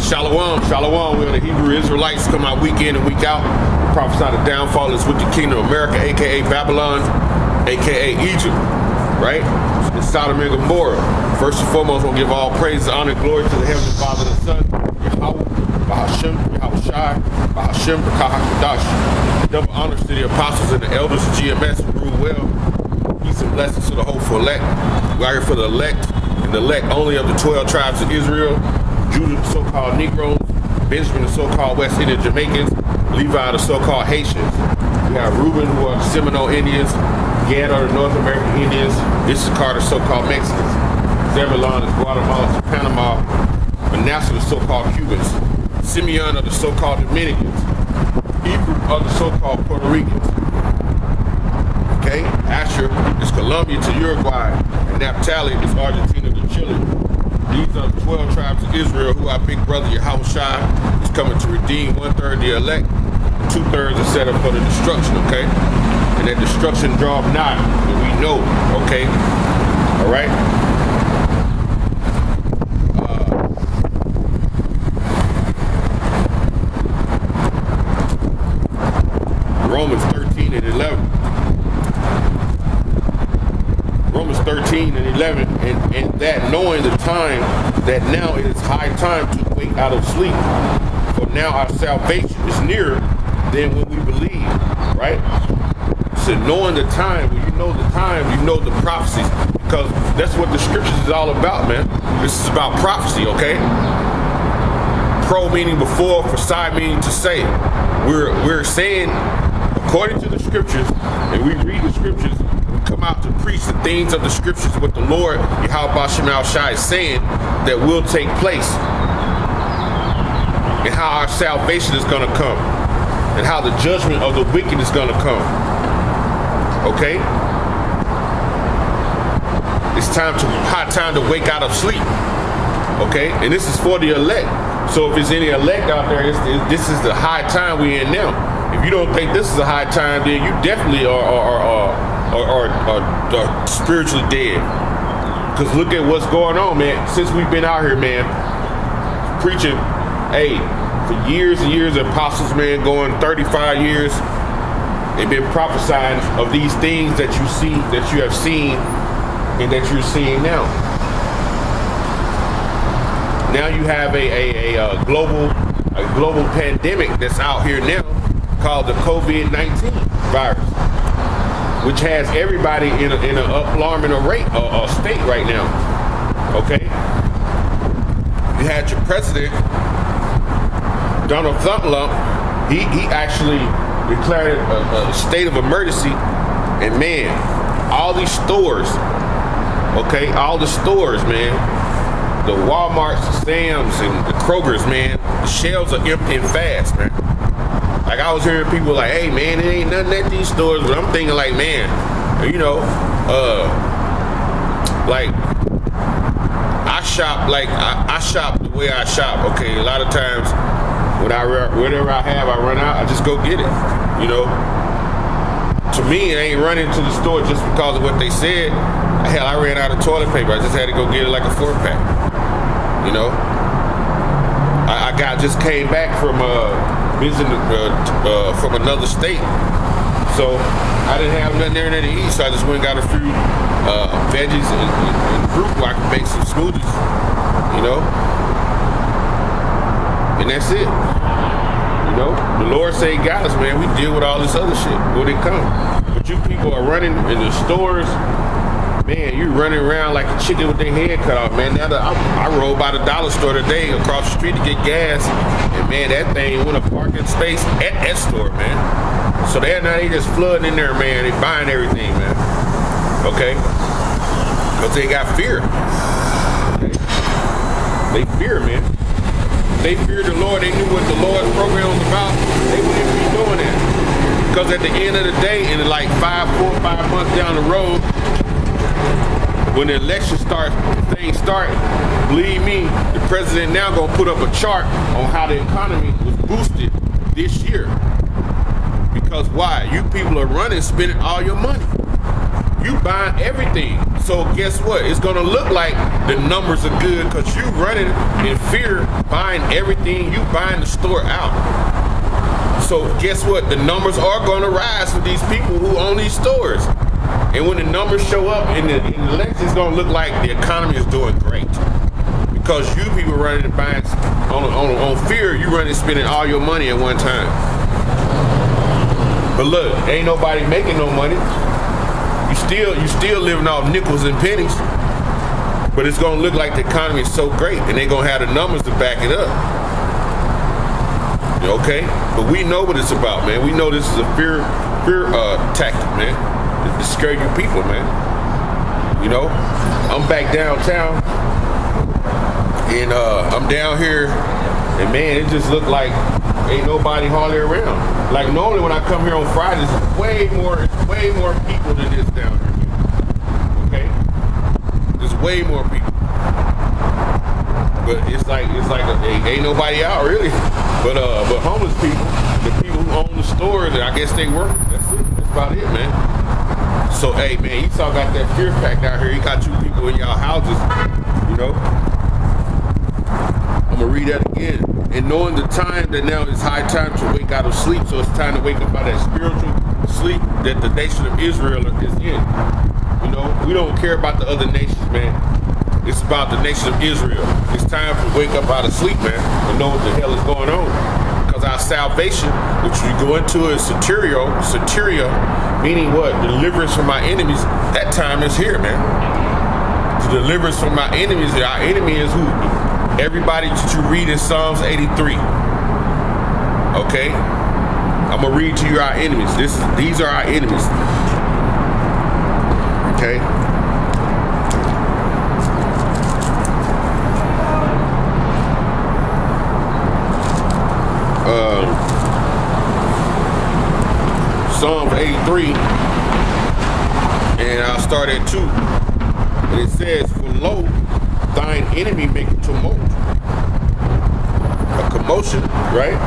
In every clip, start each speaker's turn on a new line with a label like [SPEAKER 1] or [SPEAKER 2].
[SPEAKER 1] Shalom, shalom. We're the Hebrew Israelites come out week in and week out. Prophesy the downfall is with the kingdom of America, aka Babylon, aka Egypt, right? It's Sodom and Gomorrah. First and foremost, we'll give all praise, honor, and glory to the Heavenly Father, the Son, Yahweh, Bahashem, Yahushai, Bahashem, Bakahakadash. Double honors to the apostles and the elders of GMS who rule well. Peace and blessings to the hopeful elect. We're out here for the elect, and the elect only of the 12 tribes of Israel. Judah, the so-called Negroes, Benjamin, the so-called West Indian Jamaicans, Levi, the so-called Haitians. We have Reuben, who are the Seminole Indians, Gad are the North American Indians, Issachar, the so-called Mexicans, Zebulon is Guatemala to Panama, Manasseh, the so-called Cubans, Simeon are the so-called Dominicans, Ephraim are the so-called Puerto Ricans. Okay, Asher is Colombia to Uruguay, and Naphtali is Argentina to Chile. These are the 12 tribes of Israel who our big brother Yahushai is coming to redeem. 1/3 the elect, 2/3 are set up for the destruction, okay? And that destruction draweth nigh, and we know, okay? All right? Romans 13 and 11. Romans 13 and 11, and that knowing the time, that now it is high time to wake out of sleep. For now our salvation is nearer than when we believe, right? So knowing the time, when you know the time, you know the prophecies, because that's what the scriptures is all about, man. This is about prophecy, okay? Pro meaning before, for side meaning to say. We're saying, according to the scriptures, and we read the scriptures, come out to preach the things of the scriptures, what the Lord Yahweh Shema Shai is saying that will take place, and how our salvation is going to come, and how the judgment of the wicked is going to come. Okay, it's high time to wake out of sleep. Okay, and this is for the elect. So if there's any elect out there, this is the high time we're in now. If you don't think this is a high time, then you definitely are spiritually dead. Because look at what's going on, man. Since we've been out here, man, preaching, hey, for years and years, apostles, man, going 35 years, they've been prophesying of these things that you see, that you have seen, and that you're seeing now. Now you have a global pandemic that's out here now called the COVID-19 virus, which has everybody in an alarming state right now. Okay, you had your president Donald Trump. He actually declared a state of emergency, and man, all these stores, okay, all the stores, man, the Walmarts, the Sam's, and the Kroger's, man, the shelves are emptying fast, man. Like I was hearing people like, hey man, it ain't nothing at these stores, but I'm thinking like, man, you know, like I shop the way I shop. Okay, a lot of times whatever I have, I run out, I just go get it. You know, to me, I ain't running to the store just because of what they said. Hell, I ran out of toilet paper. I just had to go get it like a 4-pack. You know, I just came back from visiting from another state, so I didn't have nothing there to eat, so I just went and got a few veggies and fruit where I could make some smoothies, you know, and that's it. You know, the Lord say got us, man. We deal with all this other shit when it comes, but you people are running in the stores. Man, you running around like a chicken with their head cut off, man. Now I rode by the dollar store today across the street to get gas, and man, that thing went a parking space at that store, man. So they just flooding in there, man. They buying everything, man. Okay, because they got fear. Okay? They fear, man. They feared the Lord. They knew what the Lord's program was about. They wouldn't be doing that. Because at the end of the day, in like 4 or 5 months down the road, when the election starts, things start, believe me, the president now gonna put up a chart on how the economy was boosted this year. Because why? You people are running, spending all your money. You buying everything. So guess what? It's gonna look like the numbers are good because you running in fear, buying everything, you buying the store out. So guess what? The numbers are gonna rise for these people who own these stores. And when the numbers show up in the election, it's gonna look like the economy is doing great. Because you people running and buying on fear, you running and spending all your money at one time. But look, ain't nobody making no money. You still living off nickels and pennies. But it's gonna look like the economy is so great, and they're gonna have the numbers to back it up. Okay? But we know what it's about, man. We know this is a fear tactic, man. To scare you people, man. You know? I'm back downtown, and I'm down here, and man, it just looked like ain't nobody hardly around. Like normally when I come here on Fridays, it's way more people than this down here. Okay? There's way more people. But it's like ain't nobody out really. But homeless people, the people who own the stores, I guess they work. That's it. That's about it, man. So hey man, Esau got that fear pact out here. He got you people in y'all houses, you know. I'm gonna read that again. And knowing the time that now is high time to wake out of sleep, so it's time to wake up out of that spiritual sleep that the nation of Israel is in. You know, we don't care about the other nations, man. It's about the nation of Israel. It's time to wake up out of sleep, man, and know what the hell is going on. Because our salvation, which we go into is soteria, meaning what? Deliverance from our enemies. That time is here, man. The deliverance from our enemies. Our enemy is who? Everybody that you read in Psalms 83. Okay? I'm going to read to you our enemies. These are our enemies. Okay? Psalms 83. And I'll start at 2. And it says, for lo, thine enemy make a tumult, a commotion, right?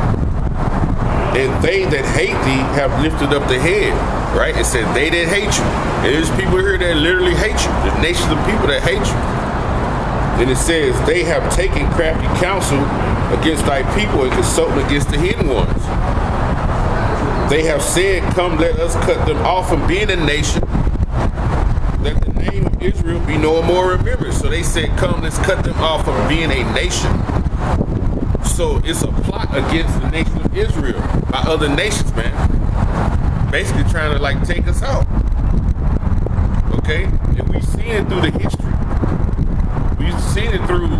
[SPEAKER 1] And they that hate thee have lifted up the head, right? It said they that hate you. And there's people here that literally hate you. There's nations of people that hate you. And it says they have taken crafty counsel against thy people and consulting against the hidden ones. They have said, come, let us cut them off from being a nation, that the name of Israel be no more remembered. So they said, come, let's cut them off from being a nation. So it's a plot against the nation of Israel by other nations, man. Basically trying to like take us out. Okay? And we've seen it through the history. We've seen it through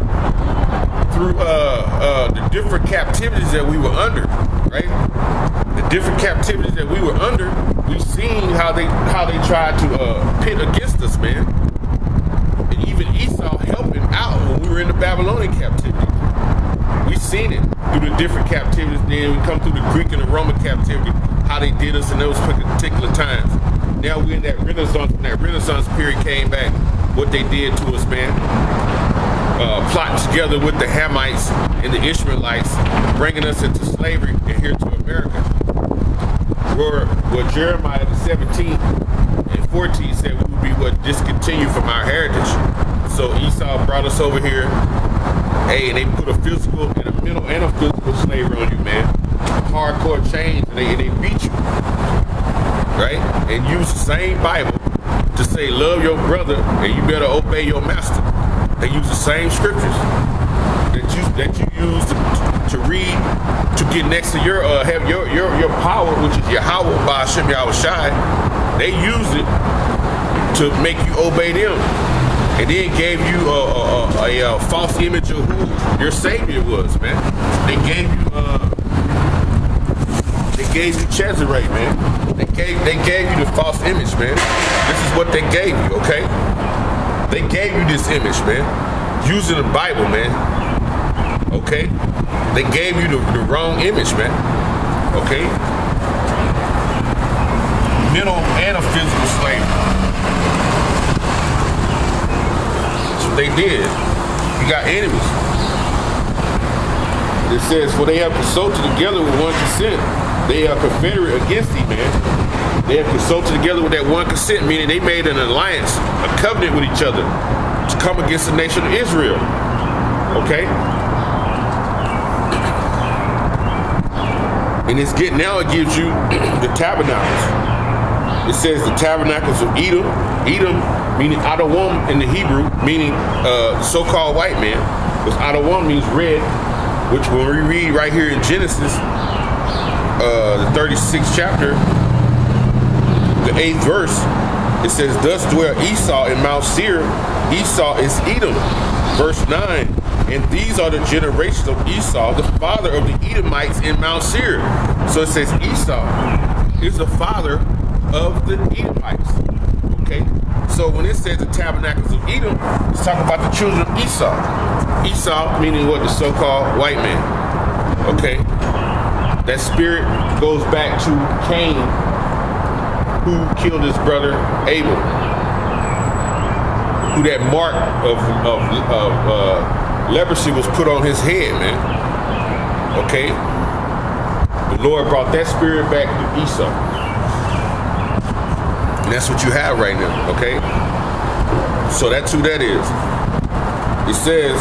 [SPEAKER 1] the different captivities that we were under, right? The different captivities that we were under, we've seen how they tried to pit against us, man. And even Esau helping out when we were in the Babylonian captivity. We've seen it through the different captivities. Then we come through the Greek and the Roman captivity, how they did us in those particular times. Now we're in that Renaissance, when that Renaissance period came back, what they did to us, man. Plotting together with the Hamites and the Ishmaelites, bringing us into slavery and here to America. Where Jeremiah the 17th and 14 said we would be discontinued from our heritage. So Esau brought us over here. Hey, and they put a physical and a mental and a physical slavery on you, man. Hardcore chains, and they beat you. Right? And use the same Bible to say love your brother and you better obey your master. They use the same scriptures that you use to read to get next to your have your power, which is Yahweh by Hashem Yahushai. They use it to make you obey them, and then gave you a false image of who your savior was, man. They gave you Chezerah, man. They gave you the false image, man. This is what they gave you, okay? They gave you this image, man, using the Bible, man. Okay? They gave you the wrong image, man. Okay? Mental and a physical slavery. That's what they did. You got enemies. It says, for they have consulted together with one consent They are confederate against thee, man. They have consulted together with that one consent, meaning they made an alliance, a covenant with each other to come against the nation of Israel. Okay? And it gives you the tabernacles. It says the tabernacles of Edom. Edom, meaning Adawam in the Hebrew, meaning so-called white man. Because Adawam means red, which when we read right here in Genesis, the 36th chapter, the 8th verse, it says, thus dwell Esau in Mount Seir. Esau is Edom. Verse 9, and these are the generations of Esau, the father of the Edomites in Mount Seir. So it says Esau is the father of the Edomites. Okay? So when it says the tabernacles of Edom, it's talking about the children of Esau. Esau meaning what? The so-called white man. Okay? That spirit goes back to Cain, who killed his brother Abel. Who that mark of leprosy was put on his head, man. Okay? The Lord brought that spirit back to Esau. And that's what you have right now, okay? So that's who that is. It says,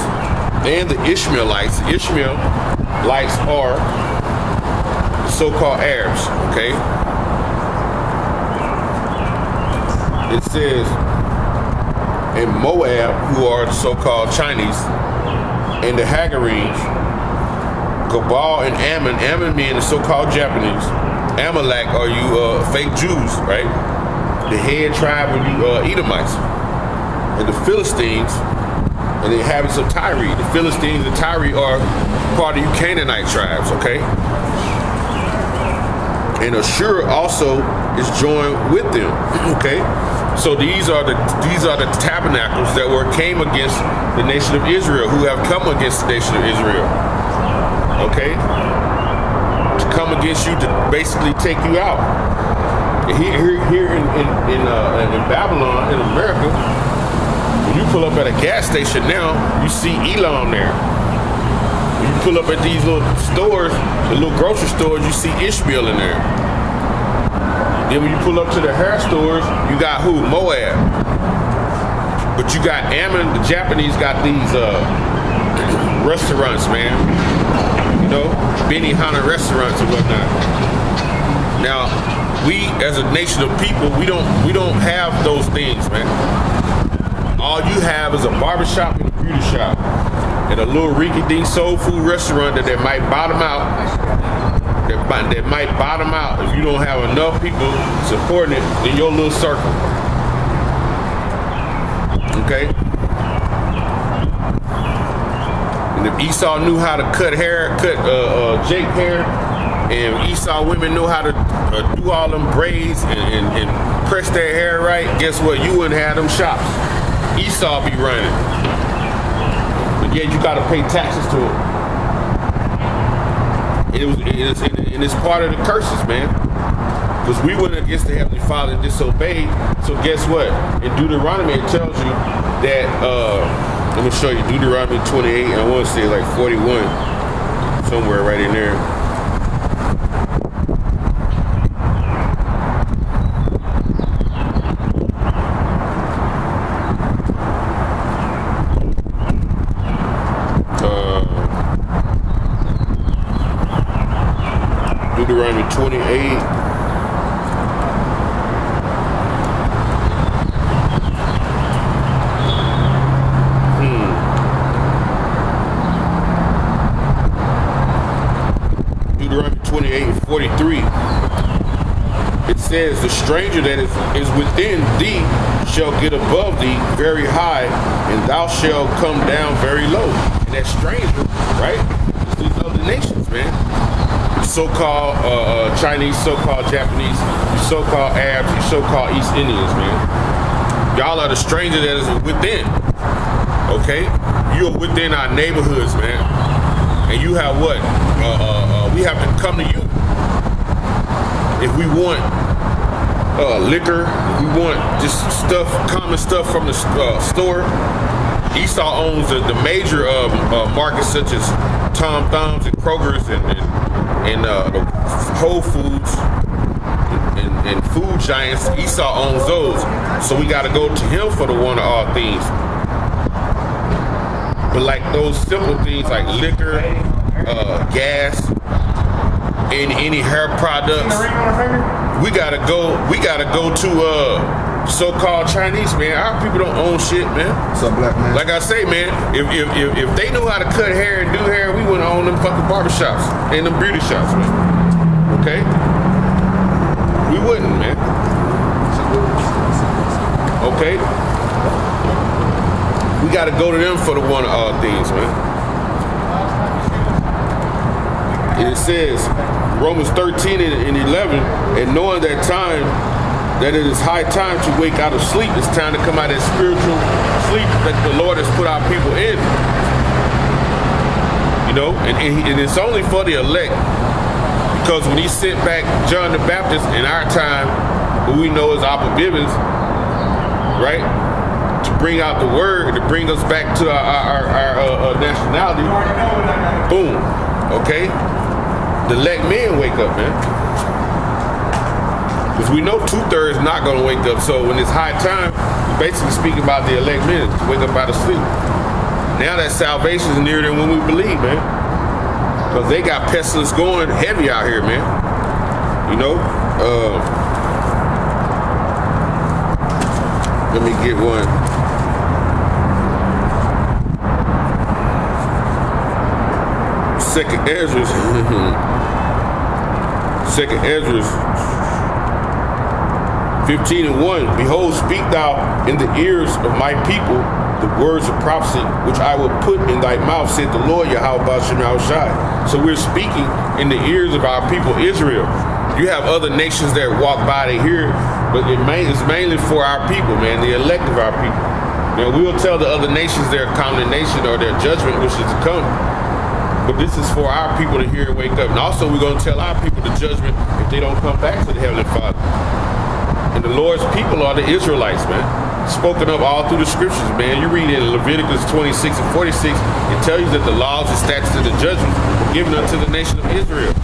[SPEAKER 1] and the Ishmaelites are the so-called Arabs, okay? It says, and Moab, who are the so-called Chinese, and the Hagarenes, Gabal and Ammon. Ammon meaning the so-called Japanese. Amalek are you fake Jews, right? The head tribe of you Edomites. And the Philistines and the inhabitants of Tyre. The Philistines and Tyre are part of you Canaanite tribes, okay? And Ashur also is joined with them, okay? So these are the tabernacles that came against the nation of Israel, who have come against the nation of Israel. Okay? To come against you to basically take you out. Here in Babylon, in America, when you pull up at a gas station now, you see Elam there. When you pull up at these little stores, the little grocery stores, you see Ishmael in there. Then when you pull up to the hair stores, you got who? Moab. But you got Ammon, the Japanese got these restaurants, man. You know, Benihana restaurants and whatnot. Now, we as a nation of people, we don't have those things, man. All you have is a barbershop and a beauty shop. And a little rinky-dink soul food restaurant that might bottom out. That might bottom out if you don't have enough people supporting it in your little circle. Okay? And if Esau knew how to cut Jake hair, and Esau women know how to do all them braids and press their hair right, guess what? You wouldn't have them shops. Esau be running. But yet you gotta pay taxes to him. It's part of the curses, man. Because we went against the Heavenly Father and disobeyed. So guess what? In Deuteronomy, it tells you that, I'm going to show you Deuteronomy 28, I want to say like 41, somewhere right in there. Deuteronomy 28. Deuteronomy 28 and 43. It says, the stranger that is within thee shall get above thee very high, and thou shalt come down very low. And that stranger, right, is these other nations, man. So-called Chinese, so-called Japanese, so-called Arabs, so-called East Indians, man. Y'all are the stranger that is within. Okay? You are within our neighborhoods, man. And you have what? We have to come to you. If we want liquor, if we want just stuff, common stuff from the store. Esau owns the major markets such as Tom Thumbs and Kroger's and and the Whole Foods and food giants. Esau owns those, so we got to go to him for the one of all things. But like those simple things like liquor, gas, and any hair products, we gotta go to so-called Chinese, man. Our people don't own shit, man.
[SPEAKER 2] What's up, black man?
[SPEAKER 1] Like I say, man, if they knew how to cut hair and do hair, we wouldn't own them fucking barbershops and them beauty shops, man. Okay? We wouldn't, man. Okay? We gotta go to them for the one of all things, man. It says, Romans 13 and 11, and knowing that time, that it is high time to wake out of sleep. It's time to come out of that spiritual sleep that the Lord has put our people in. You know, and it's only for the elect. Because when he sent back John the Baptist in our time, who we know as Abba Bibbins, right? To bring out the word, to bring us back to our nationality. Boom. Okay? The elect men wake up, man. Because we know 2/3 not going to wake up. So when it's high time, we're basically speaking about the elect men to wake up out of sleep. Now that salvation is nearer than when we believe, man. Because they got pestilence going heavy out here, man. You know? Let me get one. Second Ezra. Second Ezra 15 and 1. Behold, speak thou in the ears of my people the words of prophecy, which I will put in thy mouth, said the Lord Yahweh Shai. So we're speaking in the ears of our people Israel. You have other nations that walk by to hear, but it's mainly for our people, man, the elect of our people. Now we'll tell the other nations their condemnation or their judgment which is to come. But this is for our people to hear and wake up. And also we're going to tell our people the judgment if they don't come back to the Heavenly Father. And the Lord's people are the Israelites, man. Spoken of all through the scriptures, man. You read in Leviticus 26 and 46, it tells you that the laws and statutes and the judgments were given unto the nation of Israel.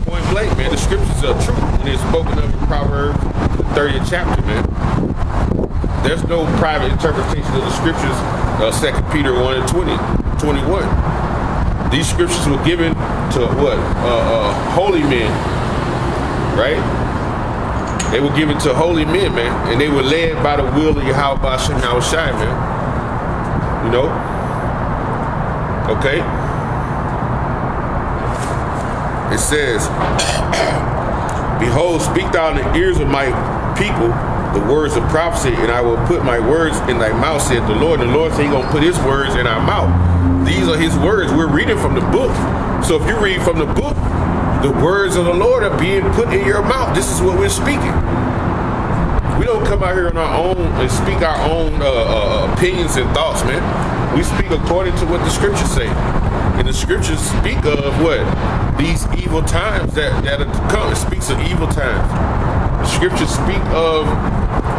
[SPEAKER 1] Point blank, man. The scriptures are true. And it's spoken of in Proverbs, the 30th chapter, man. There's no private interpretation of the scriptures, 2 Peter 1 and 21. These scriptures were given to what? Holy men, right? They were given to holy men, man. And they were led by the will of Yahweh Shai, man. You know? Okay? It says, behold, speak thou in the ears of my people the words of prophecy, and I will put my words in thy mouth, said the Lord. And the Lord said he's going to put his words in our mouth. These are his words. We're reading from the book. So if you read from the book, the words of the Lord are being put in your mouth. This is what we're speaking. We don't come out here on our own and speak our own opinions and thoughts, man. We speak according to what the scriptures say. And the scriptures speak of what? These evil times that are to come. It speaks of evil times. The scriptures speak of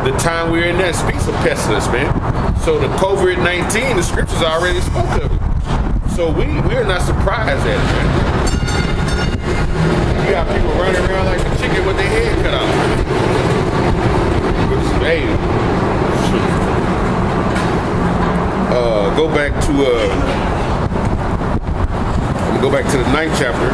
[SPEAKER 1] the time we're in that. It speaks of pestilence, man. So the COVID-19, the scriptures already spoke of it. So we're not surprised at it, man. You got people running around like a chicken with their head cut off. Hey, go back to I'm gonna go back to the 9th chapter.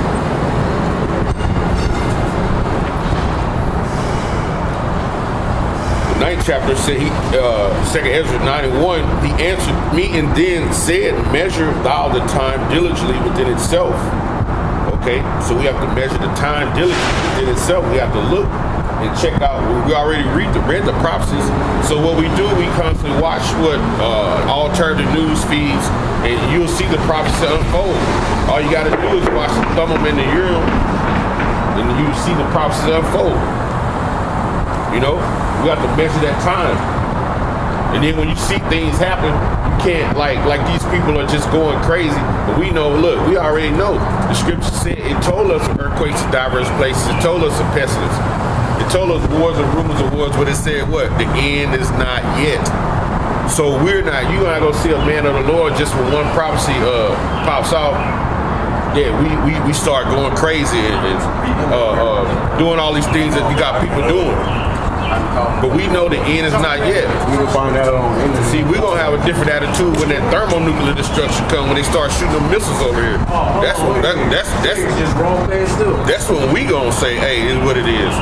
[SPEAKER 1] The 9th chapter said he 2nd Ezra 9 and 1. He answered me and then said, measure thou the time diligently within itself. Okay, so we have to measure the time diligently within itself. We have to look and check out. We already read the prophecies. So what we do, we constantly watch what alternative news feeds, and you'll see the prophecy unfold. All you got to do is watch them thumb them in the urine, and you see the prophecy unfold. You know, we have to measure that time. And then when you see things happen, you can't like these people are just going crazy. But we know, look, we already know. The scripture said, it told us of earthquakes in diverse places. It told us of pestilence. It told us wars and rumors of wars, but it said what? The end is not yet. So you're not gonna see a man of the Lord just when one prophecy pops out yeah, we start going crazy and doing all these things that you got people doing. But we know the end is not yet.
[SPEAKER 2] We will find out on internet.
[SPEAKER 1] See, we're gonna have a different attitude when that thermonuclear destruction comes, when they start shooting them missiles over here. That's when we gonna say, hey, it's what it is.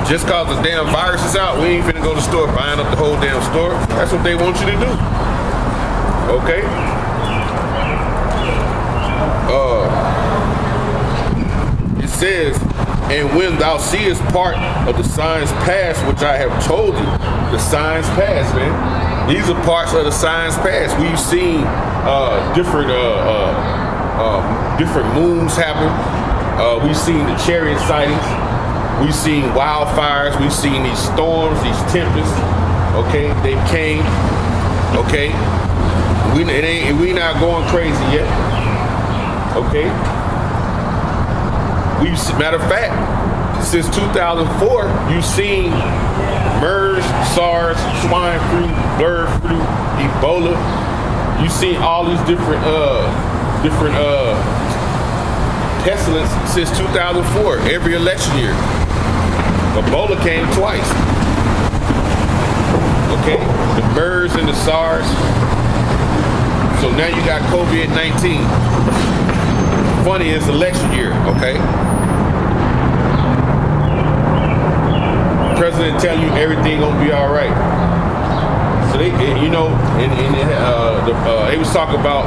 [SPEAKER 1] Just cause the damn virus is out, we ain't finna go to the store buying up the whole damn store. That's what they want you to do. Okay? It says, and when thou seest part of the signs past, which I have told you, the signs past, man. These are parts of the signs past. We've seen different moons happen. We've seen the chariot sightings. We've seen wildfires. We've seen these storms, these tempests. Okay, they came. Okay, we not going crazy yet. Okay. Matter of fact, since 2004, you've seen MERS, SARS, swine flu, bird flu, Ebola. You've seen all these different pestilence since 2004, every election year. Ebola came twice. Okay, the MERS and the SARS. So now you got COVID-19. Funny, it's election year, okay? President tell you everything gonna be all right. So they, you know, they was talking about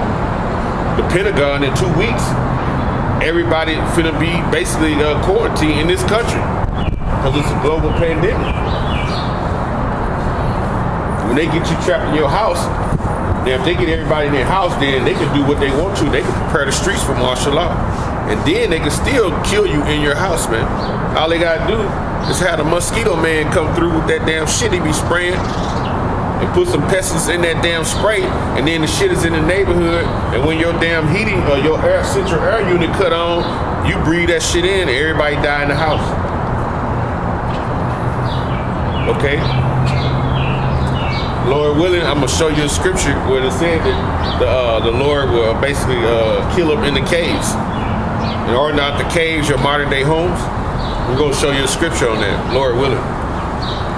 [SPEAKER 1] the Pentagon in 2 weeks. Everybody finna be basically quarantined in this country because it's a global pandemic. When they get you trapped in your house, then if they get everybody in their house, then they can do what they want to. They can prepare the streets for martial law, and then they can still kill you in your house, man. All they gotta do is have the mosquito man come through with that damn shit he be spraying and put some pesticides in that damn spray, and then the shit is in the neighborhood, and when your damn heating or your central air unit cut on, you breathe that shit in and everybody die in the house. Okay? Lord willing, I'm gonna show you a scripture where it said that the Lord will basically kill them in the caves. In order not the caves, your modern day homes. We're gonna show you a scripture on that, Lord willing.